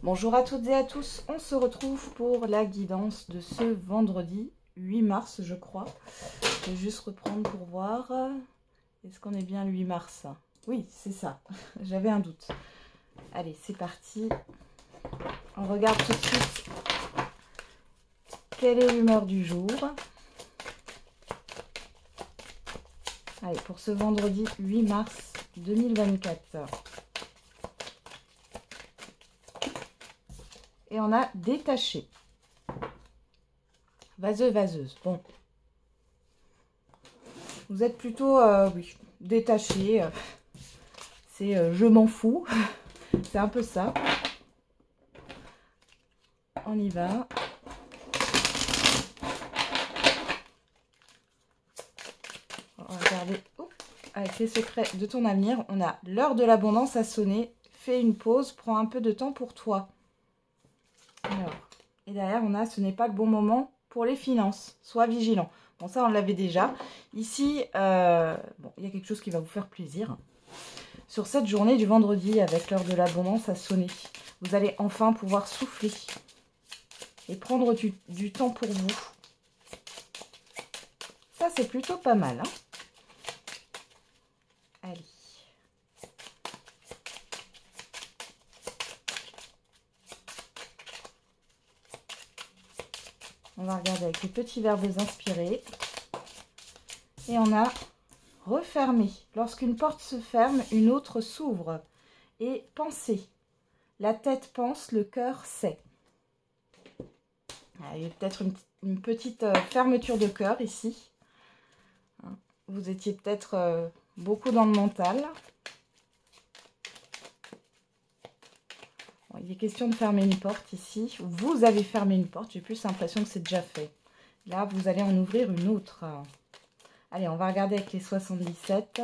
Bonjour à toutes et à tous, on se retrouve pour la guidance de ce vendredi 8 mars je crois. Je vais juste reprendre pour voir, est-ce qu'on est bien le 8 mars? Oui, c'est ça, j'avais un doute. Allez, c'est parti, on regarde tout de suite quelle est l'humeur du jour. Allez, pour ce vendredi 8 mars 2024. Et on a détaché. Vaseuse. Bon. Vous êtes plutôt, oui, détaché. C'est je m'en fous. C'est un peu ça. On y va. On va regarder. Avec les secrets de ton avenir, on a l'heure de l'abondance a sonné. Fais une pause, prends un peu de temps pour toi. Alors, et derrière, on a « Ce n'est pas le bon moment pour les finances. Sois vigilant ». Bon, ça, on l'avait déjà. Ici, bon, il y a quelque chose qui va vous faire plaisir. Sur cette journée du vendredi, avec l'heure de l'abondance à sonner, vous allez enfin pouvoir souffler et prendre du temps pour vous. Ça, c'est plutôt pas mal, hein. Allez. On va regarder avec les petits verbes inspirés. Et on a refermé. Lorsqu'une porte se ferme, une autre s'ouvre. Et penser. La tête pense, le cœur sait. Il y a peut-être une petite fermeture de cœur ici. Vous étiez peut-être beaucoup dans le mental. Il est question de fermer une porte ici. Vous avez fermé une porte. J'ai plus l'impression que c'est déjà fait. Là, vous allez en ouvrir une autre. Allez, on va regarder avec les 77.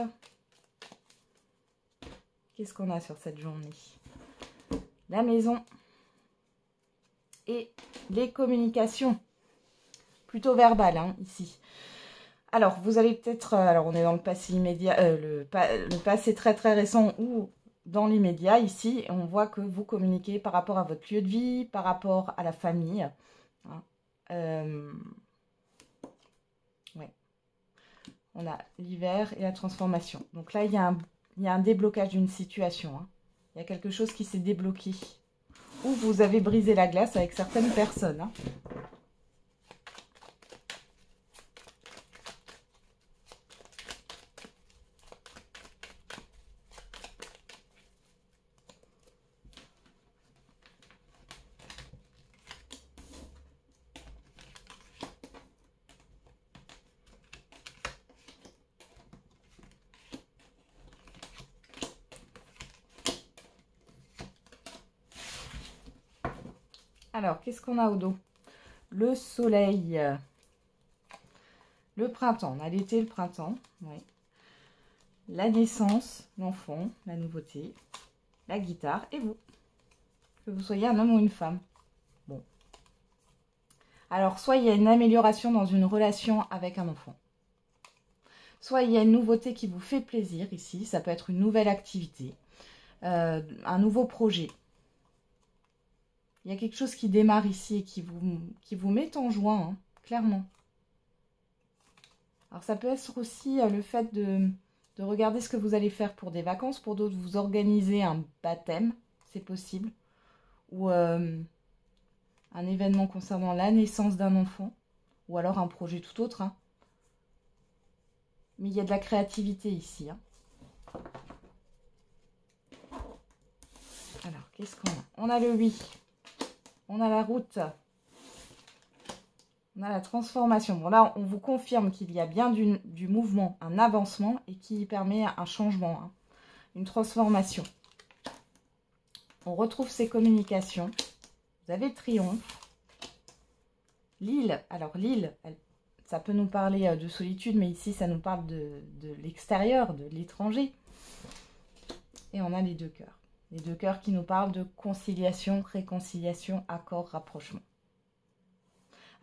Qu'est-ce qu'on a sur cette journée? La maison et les communications. Plutôt verbales, hein, ici. Alors, vous allez peut-être... alors, on est dans le passé immédiat, le passé très très récent ou... dans l'immédiat, ici, on voit que vous communiquez par rapport à votre lieu de vie, par rapport à la famille. Ouais. On a l'hiver et la transformation. Donc là, il y a un déblocage d'une situation. Hein. Il y a quelque chose qui s'est débloqué. Ou vous avez brisé la glace avec certaines personnes. Hein. Alors, qu'est-ce qu'on a au dos? Le soleil. Le printemps. On a l'été, le printemps. Oui. La naissance, l'enfant, la nouveauté, la guitare et vous. Que vous soyez un homme ou une femme. Bon. Alors, soit il y a une amélioration dans une relation avec un enfant. Soit il y a une nouveauté qui vous fait plaisir ici. Ça peut être une nouvelle activité. Un nouveau projet. Il y a quelque chose qui démarre ici et qui vous met en joie, hein, clairement. Alors ça peut être aussi le fait de regarder ce que vous allez faire pour des vacances. Pour d'autres, vous organisez un baptême, c'est possible. Ou un événement concernant la naissance d'un enfant. Ou alors un projet tout autre. Hein. Mais il y a de la créativité ici. Hein. Alors, qu'est-ce qu'on a? On a le 8. On a la route. On a la transformation. Bon, là, on vous confirme qu'il y a bien du mouvement, un avancement et qui permet un changement, hein, une transformation. On retrouve ces communications. Vous avez le triomphe. L'île. Alors, l'île, ça peut nous parler de solitude, mais ici, ça nous parle de l'extérieur, de l'étranger. Et on a les deux cœurs. Les deux cœurs qui nous parlent de conciliation, réconciliation, accord, rapprochement.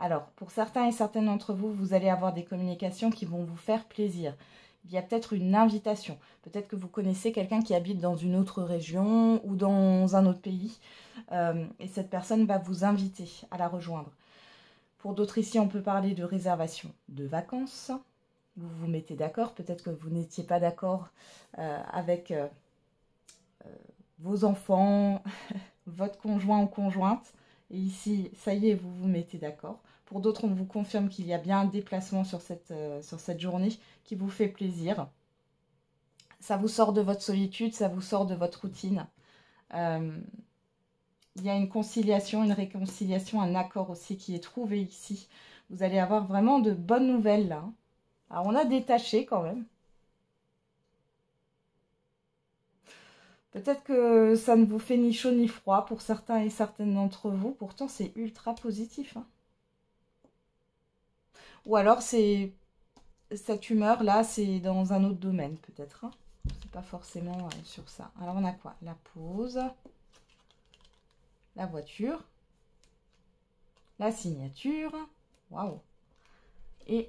Alors, pour certains et certaines d'entre vous, vous allez avoir des communications qui vont vous faire plaisir. il y a peut-être une invitation. Peut-être que vous connaissez quelqu'un qui habite dans une autre région ou dans un autre pays. Et cette personne va vous inviter à la rejoindre. Pour d'autres ici, on peut parler de réservation de vacances. Vous vous mettez d'accord. Peut-être que vous n'étiez pas d'accord avec vos enfants, votre conjoint ou conjointe. Et ici, ça y est, vous vous mettez d'accord. Pour d'autres, on vous confirme qu'il y a bien un déplacement sur cette journée qui vous fait plaisir. Ça vous sort de votre solitude, ça vous sort de votre routine. Il y a une conciliation, une réconciliation, un accord aussi qui est trouvé ici. Vous allez avoir vraiment de bonnes nouvelles là. Alors, on a détaché quand même. Peut-être que ça ne vous fait ni chaud ni froid pour certains et certaines d'entre vous. Pourtant, c'est ultra positif. Hein. Ou alors, cette humeur-là, c'est dans un autre domaine peut-être. Hein. C'est pas forcément sur ça. Alors, on a quoi? La pause. La voiture, la signature, waouh, et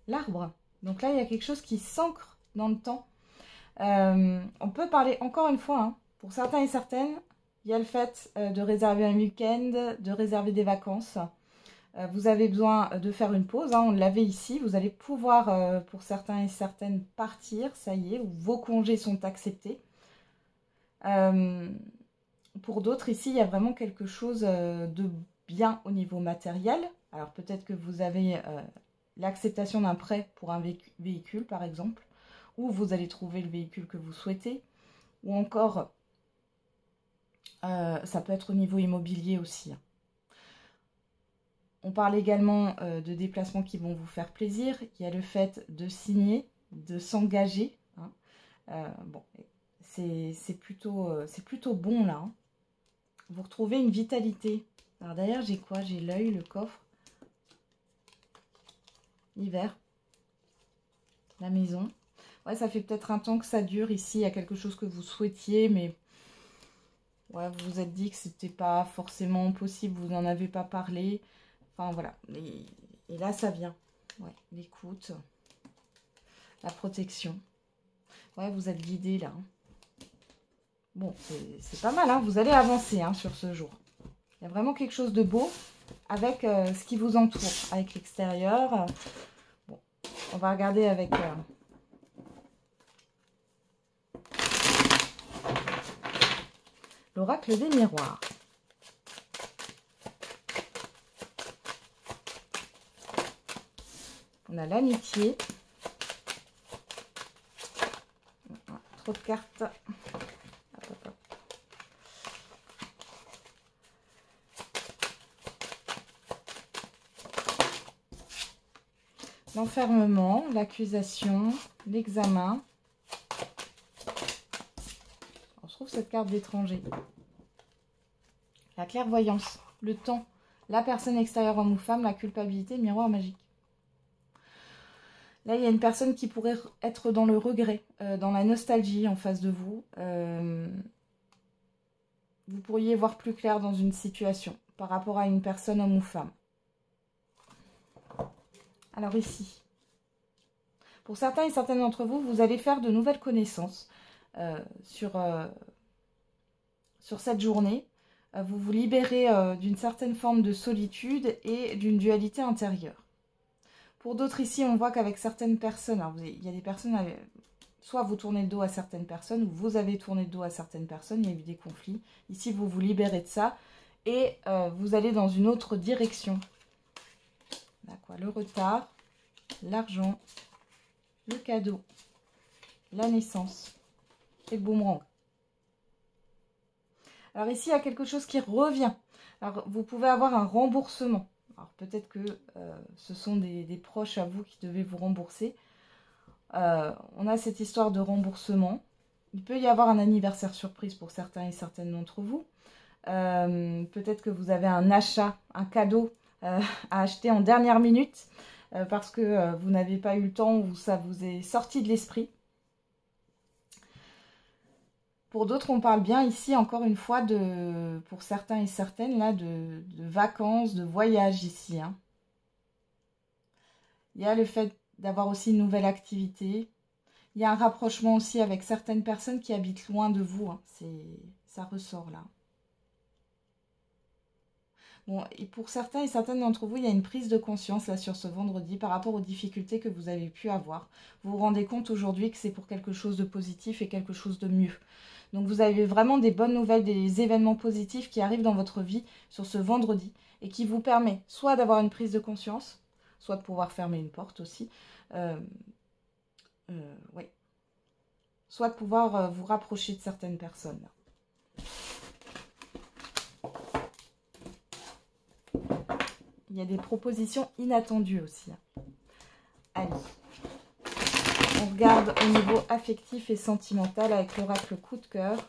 l'arbre. Donc là, il y a quelque chose qui s'ancre dans le temps. On peut parler, encore une fois, hein, pour certains et certaines, il y a le fait de réserver un week-end, de réserver des vacances. Vous avez besoin de faire une pause, hein, on l'avait ici. Vous allez pouvoir, pour certains et certaines, partir, ça y est, vos congés sont acceptés. Pour d'autres, ici, il y a vraiment quelque chose de bien au niveau matériel. Alors, peut-être que vous avez l'acceptation d'un prêt pour un véhicule, par exemple, ou vous allez trouver le véhicule que vous souhaitez, ou encore, ça peut être au niveau immobilier aussi. On parle également de déplacements qui vont vous faire plaisir. Il y a le fait de signer, de s'engager. Hein. Bon, c'est plutôt bon, là. Hein. Vous retrouvez une vitalité. Alors d'ailleurs, j'ai quoi? J'ai l'œil, le coffre, l'hiver, la maison. Ouais, ça fait peut-être un temps que ça dure ici. Il y a quelque chose que vous souhaitiez, mais ouais, vous vous êtes dit que c'était pas forcément possible. Vous n'en avez pas parlé. Enfin, voilà. Et là, ça vient. Ouais, l'écoute, la protection. Ouais, vous êtes guidé là. Bon, c'est pas mal, hein. Vous allez avancer hein, sur ce jour. Il y a vraiment quelque chose de beau avec ce qui vous entoure, avec l'extérieur. Bon, on va regarder avec l'oracle des miroirs. On a l'amitié. Trop de cartes. Hop, hop, hop. L'enfermement, l'accusation, l'examen. On trouve cette carte d'étranger. La clairvoyance, le temps, la personne extérieure homme ou femme, la culpabilité, le miroir magique. Là, il y a une personne qui pourrait être dans le regret, dans la nostalgie en face de vous. Vous pourriez voir plus clair dans une situation par rapport à une personne homme ou femme. Alors ici, pour certains et certaines d'entre vous, vous allez faire de nouvelles connaissances sur cette journée. Vous vous libérez d'une certaine forme de solitude et d'une dualité intérieure. Pour d'autres ici, on voit qu'avec certaines personnes, alors il y a des personnes, soit vous tournez le dos à certaines personnes, ou vous avez tourné le dos à certaines personnes, il y a eu des conflits. Ici, vous vous libérez de ça et vous allez dans une autre direction. D'accord, le retard, l'argent, le cadeau, la naissance et le boomerang. Alors ici, il y a quelque chose qui revient. Alors, vous pouvez avoir un remboursement. Alors peut-être que ce sont des proches à vous qui devaient vous rembourser. On a cette histoire de remboursement. Il peut y avoir un anniversaire surprise pour certains et certaines d'entre vous. Peut-être que vous avez un achat, un cadeau à acheter en dernière minute parce que vous n'avez pas eu le temps ou ça vous est sorti de l'esprit. Pour d'autres, on parle bien ici, encore une fois, pour certains et certaines, là, de vacances, de voyages ici. Hein. Il y a le fait d'avoir aussi une nouvelle activité. Il y a un rapprochement aussi avec certaines personnes qui habitent loin de vous. Hein. Ça ressort là. Bon, et pour certains et certaines d'entre vous, il y a une prise de conscience là sur ce vendredi par rapport aux difficultés que vous avez pu avoir. Vous vous rendez compte aujourd'hui que c'est pour quelque chose de positif et quelque chose de mieux. Donc vous avez vraiment des bonnes nouvelles, des événements positifs qui arrivent dans votre vie sur ce vendredi et qui vous permet soit d'avoir une prise de conscience, soit de pouvoir fermer une porte aussi. Oui. Soit de pouvoir vous rapprocher de certaines personnes. Il y a des propositions inattendues aussi. Allez. On regarde au niveau affectif et sentimental avec l'oracle coup de cœur.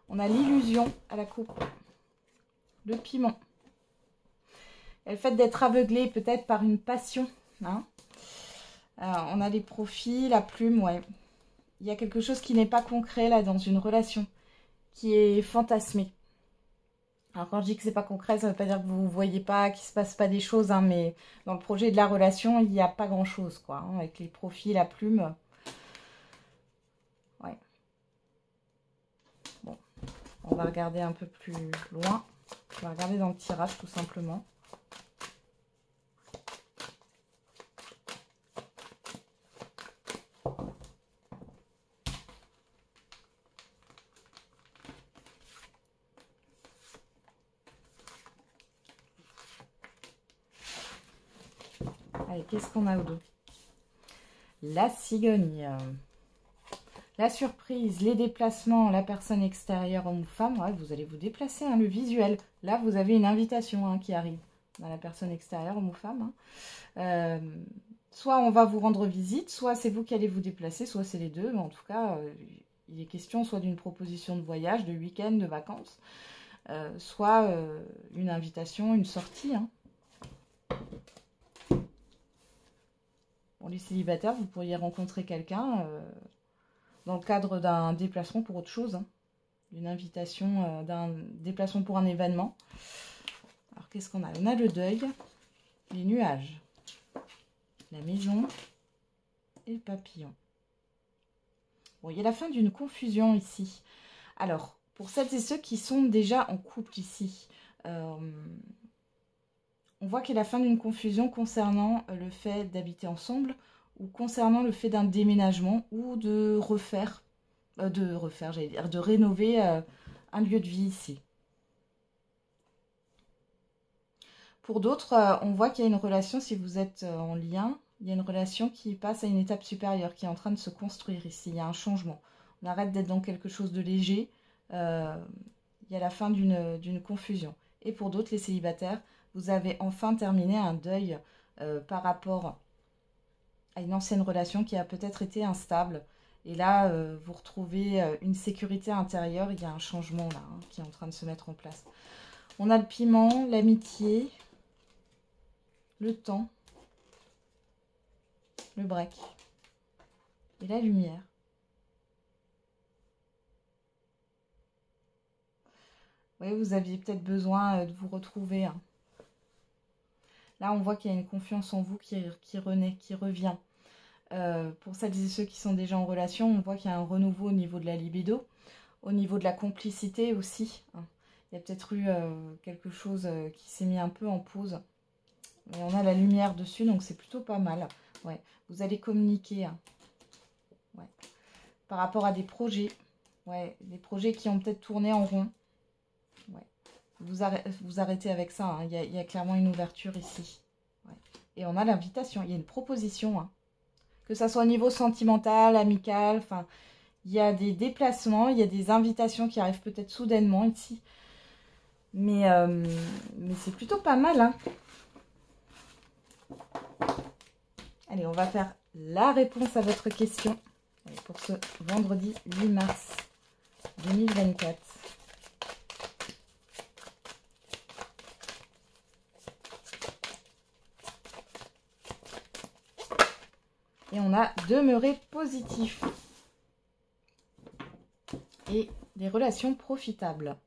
On a l'illusion à la coupe. Le piment. Et le fait d'être aveuglé peut-être par une passion. Hein. On a les profils, la plume, ouais. Il y a quelque chose qui n'est pas concret là dans une relation, qui est fantasmé. Alors quand je dis que c'est pas concret, ça ne veut pas dire que vous ne voyez pas, qu'il ne se passe pas des choses, hein, mais dans le projet de la relation, il n'y a pas grand chose, quoi. Hein, avec les profils, la plume. Ouais. Bon, on va regarder un peu plus loin. On va regarder dans le tirage tout simplement. Allez, qu'est-ce qu'on a au dos? La cigogne. La surprise, les déplacements, la personne extérieure, homme ou femme. Ouais, vous allez vous déplacer, hein, le visuel. Là, vous avez une invitation hein, qui arrive à la personne extérieure, homme ou femme. Hein. Soit on va vous rendre visite, soit c'est vous qui allez vous déplacer, soit c'est les deux. Mais en tout cas, il est question soit d'une proposition de voyage, de week-end, de vacances, soit une invitation, une sortie. Hein. Bon, les célibataires, vous pourriez rencontrer quelqu'un dans le cadre d'un déplacement pour autre chose. Hein. Une invitation, d'un déplacement pour un événement. Alors, qu'est-ce qu'on a? On a le deuil, les nuages, la maison et le papillon. Bon, il y a la fin d'une confusion ici. Alors, pour celles et ceux qui sont déjà en couple ici, on voit qu'il y a la fin d'une confusion concernant le fait d'habiter ensemble ou concernant le fait d'un déménagement ou de de rénover un lieu de vie ici. Pour d'autres, on voit qu'il y a une relation, si vous êtes en lien, il y a une relation qui passe à une étape supérieure, qui est en train de se construire ici. Il y a un changement. On arrête d'être dans quelque chose de léger. Il y a la fin d'une confusion. Et pour d'autres, les célibataires, vous avez enfin terminé un deuil par rapport à une ancienne relation qui a peut-être été instable. Et là, vous retrouvez une sécurité intérieure. Il y a un changement là hein, qui est en train de se mettre en place. On a le piment, l'amitié, le temps, le break et la lumière. Oui, vous aviez peut-être besoin de vous retrouver. Hein. Là, on voit qu'il y a une confiance en vous qui renaît, qui revient. Pour celles et ceux qui sont déjà en relation, on voit qu'il y a un renouveau au niveau de la libido, au niveau de la complicité aussi. Hein. Il y a peut-être eu quelque chose qui s'est mis un peu en pause. Et on a la lumière dessus, donc c'est plutôt pas mal. Ouais. Vous allez communiquer hein. Ouais. Par rapport à des projets. Ouais. Des projets qui ont peut-être tourné en rond. Ouais. Vous arrêtez avec ça. Hein. Il y a clairement une ouverture ici. Ouais. Et on a l'invitation. Il y a une proposition. Hein. Que ça soit au niveau sentimental, amical. Enfin, il y a des déplacements. Il y a des invitations qui arrivent peut-être soudainement ici. Mais c'est plutôt pas mal. Hein. Allez, on va faire la réponse à votre question. Allez, pour ce vendredi 8 mars 2024. Et on a demeuré positif. Et des relations profitables.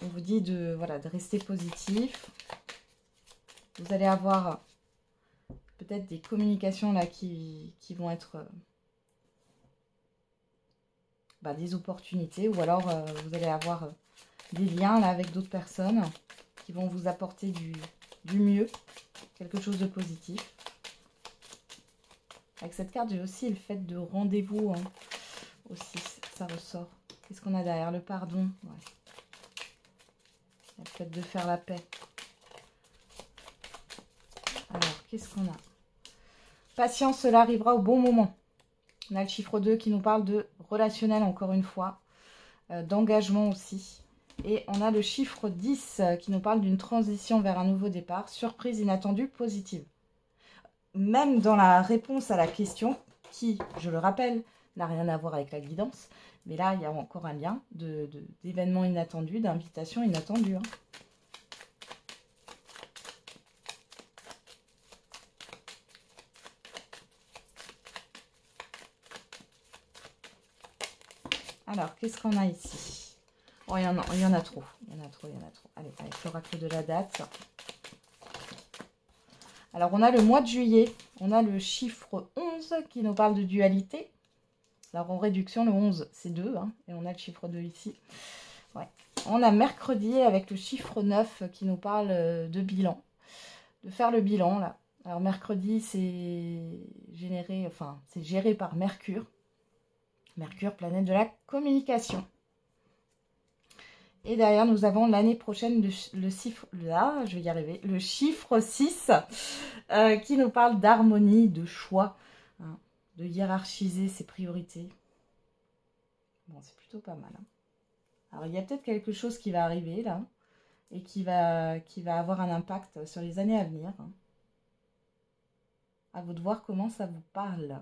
On vous dit de, voilà, de rester positif. Vous allez avoir peut-être des communications là qui vont être des opportunités. Ou alors vous allez avoir des liens là avec d'autres personnes qui vont vous apporter du mieux. Quelque chose de positif. Avec cette carte, j'ai aussi le fait de rendez-vous. Hein, aussi, ça ressort. Qu'est-ce qu'on a derrière? Le pardon. Ouais. Le fait de faire la paix. Alors, qu'est-ce qu'on a? Patience, cela arrivera au bon moment. On a le chiffre 2 qui nous parle de relationnel, encore une fois. D'engagement aussi. Et on a le chiffre 10 qui nous parle d'une transition vers un nouveau départ. Surprise inattendue, positive. Même dans la réponse à la question, qui, je le rappelle, n'a rien à voir avec la guidance. Mais là, il y a encore un lien d'événements inattendus, d'invitations inattendues. Hein. Alors, qu'est-ce qu'on a ici? Oh, il y en a trop. Il y en a trop. Allez, avec l'oracle de la date. Alors, on a le mois de juillet. On a le chiffre 11 qui nous parle de dualité. Alors, en réduction, le 11, c'est 2. Hein, et on a le chiffre 2 ici. Ouais. On a mercredi avec le chiffre 9 qui nous parle de bilan. De faire le bilan, là. Alors, mercredi, c'est géré par Mercure. Mercure, planète de la communication. Et derrière, nous avons l'année prochaine le chiffre 6 qui nous parle d'harmonie, de choix, hein, de hiérarchiser ses priorités. Bon, c'est plutôt pas mal. Hein. Alors, il y a peut-être quelque chose qui va arriver là et qui va avoir un impact sur les années à venir. Hein. À vous de voir comment ça vous parle.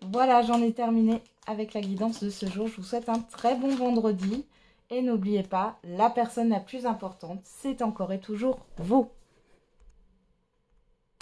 Voilà, j'en ai terminé avec la guidance de ce jour. Je vous souhaite un très bon vendredi. Et n'oubliez pas, la personne la plus importante, c'est encore et toujours vous.